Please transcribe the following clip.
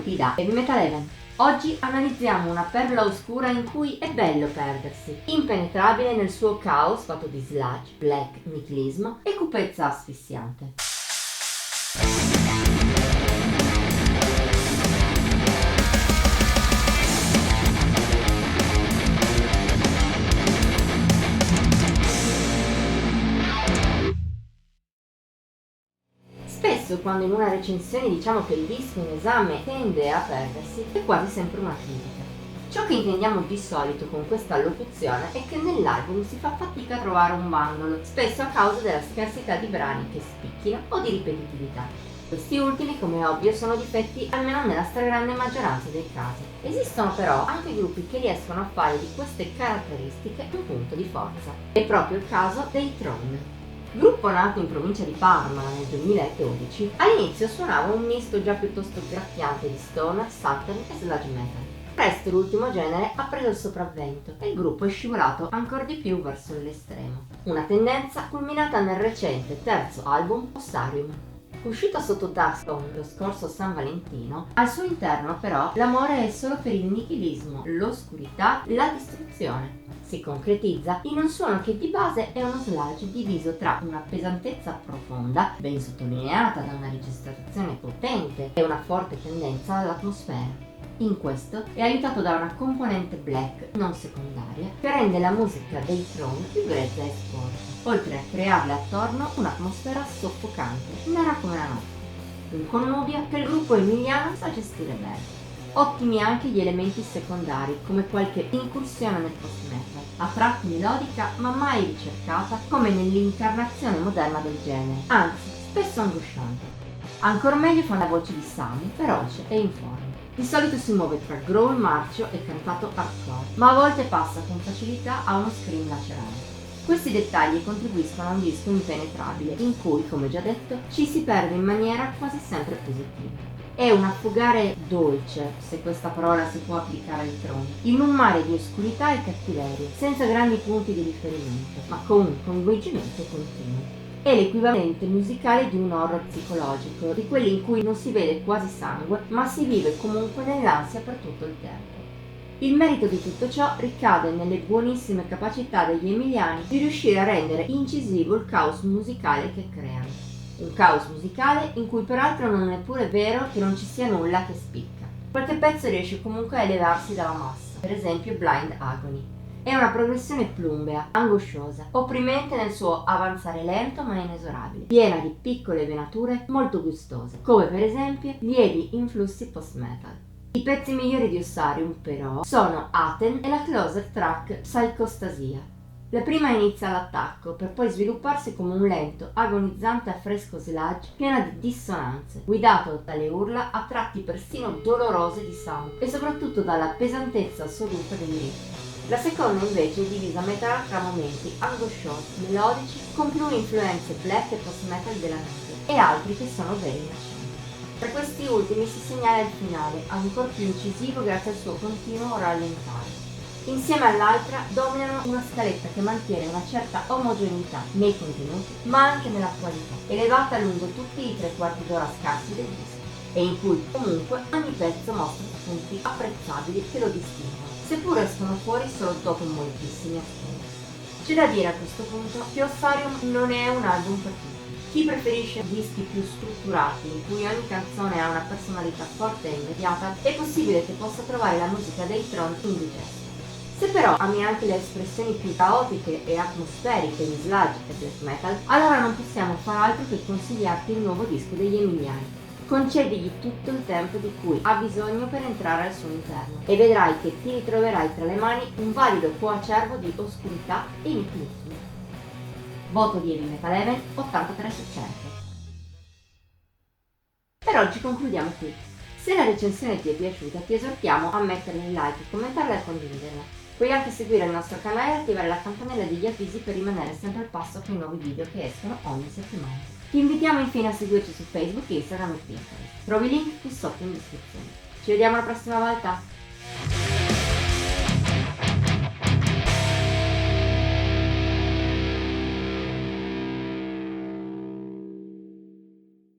Benvenuti da Heavy Metal Heaven. Oggi analizziamo una perla oscura in cui è bello perdersi, impenetrabile nel suo caos fatto di sludge, black, nichilismo e cupezza asfissiante. Spesso quando in una recensione diciamo che il disco in esame tende a perdersi, è quasi sempre una critica. Ciò che intendiamo di solito con questa locuzione è che nell'album si fa fatica a trovare un bandolo, spesso a causa della scarsità di brani che spicchino o di ripetitività. Questi ultimi, come è ovvio, sono difetti almeno nella stragrande maggioranza dei casi. Esistono però anche gruppi che riescono a fare di queste caratteristiche un punto di forza. È proprio il caso dei Throne. Gruppo nato in provincia di Parma nel 2012, all'inizio suonava un misto già piuttosto graffiante di stoner, southern e sludge metal. Presto l'ultimo genere ha preso il sopravvento e il gruppo è scivolato ancora di più verso l'estremo. Una tendenza culminata nel recente terzo album Ossarium. Uscito sotto Dustone lo scorso San Valentino, al suo interno però l'amore è solo per il nichilismo, l'oscurità, la distruzione. Si concretizza in un suono che di base è uno sludge diviso tra una pesantezza profonda, ben sottolineata da una registrazione potente e una forte tendenza all'atmosfera. In questo è aiutato da una componente black non secondaria che rende la musica dei Throne più grezza e sporca, oltre a crearle attorno un'atmosfera soffocante, nera come la notte. Un connubio che il gruppo emiliano sa gestire bene. Ottimi anche gli elementi secondari, come qualche incursione nel post-metal, a tratti melodica ma mai ricercata come nell'incarnazione moderna del genere, anzi, spesso angosciante. Ancor meglio fa la voce di Sammy, feroce e informe. Di solito si muove tra growl marcio e cantato hardcore, ma a volte passa con facilità a uno scream lacerante. Questi dettagli contribuiscono a un disco impenetrabile, in cui, come già detto, ci si perde in maniera quasi sempre positiva. È un affogare dolce, se questa parola si può applicare al Throne, in un mare di oscurità e cattiveria, senza grandi punti di riferimento, ma con un coinvolgimento continuo. È l'equivalente musicale di un horror psicologico, di quelli in cui non si vede quasi sangue, ma si vive comunque nell'ansia per tutto il tempo. Il merito di tutto ciò ricade nelle buonissime capacità degli emiliani di riuscire a rendere incisivo il caos musicale che creano. Un caos musicale in cui peraltro non è neppure vero che non ci sia nulla che spicca. Qualche pezzo riesce comunque a elevarsi dalla massa, per esempio Blind Agony. È una progressione plumbea, angosciosa, opprimente nel suo avanzare lento ma inesorabile, piena di piccole venature molto gustose, come per esempio lievi influssi post-metal. I pezzi migliori di Ossarium però sono Aten e la closer track Psychostasia. La prima inizia all'attacco per poi svilupparsi come un lento, agonizzante affresco sludge piena di dissonanze, guidato dalle urla a tratti persino dolorose di Sam e soprattutto dalla pesantezza assoluta dei riff. La seconda invece è divisa a metà tra momenti angosciosi, melodici, con più influenze black e post-metal della media, e altri che sono veri innocenti. Per questi ultimi si segnala il finale, ancor più incisivo grazie al suo continuo rallentare. Insieme all'altra dominano una scaletta che mantiene una certa omogeneità nei contenuti, ma anche nella qualità, elevata lungo tutti i 3/4 d'ora scarsi del disco, e in cui comunque ogni pezzo mostra punti apprezzabili che lo distinguono, seppur escono fuori solo dopo moltissimi ascolti. C'è da dire a questo punto che Ossarium non è un album per tutti. Chi preferisce dischi più strutturati, in cui ogni canzone ha una personalità forte e immediata, è possibile che possa trovare la musica dei Throne indigesta. Se però ami anche le espressioni più caotiche e atmosferiche di sludge e black metal, allora non possiamo far altro che consigliarti il nuovo disco degli emiliani. Concedigli tutto il tempo di cui ha bisogno per entrare al suo interno e vedrai che ti ritroverai tra le mani un valido coacervo di oscurità e nichilismo. Voto di Heavy Metal Heaven 83 su 100. Per oggi concludiamo qui. Se la recensione ti è piaciuta ti esortiamo a mettere un like, commentarla e condividerla. Puoi anche seguire il nostro canale e attivare la campanella degli avvisi per rimanere sempre al passo con i nuovi video che escono ogni settimana. Ti invitiamo infine a seguirci su Facebook, Instagram e Pinterest. Trovi i link qui sotto in descrizione. Ci vediamo la prossima volta!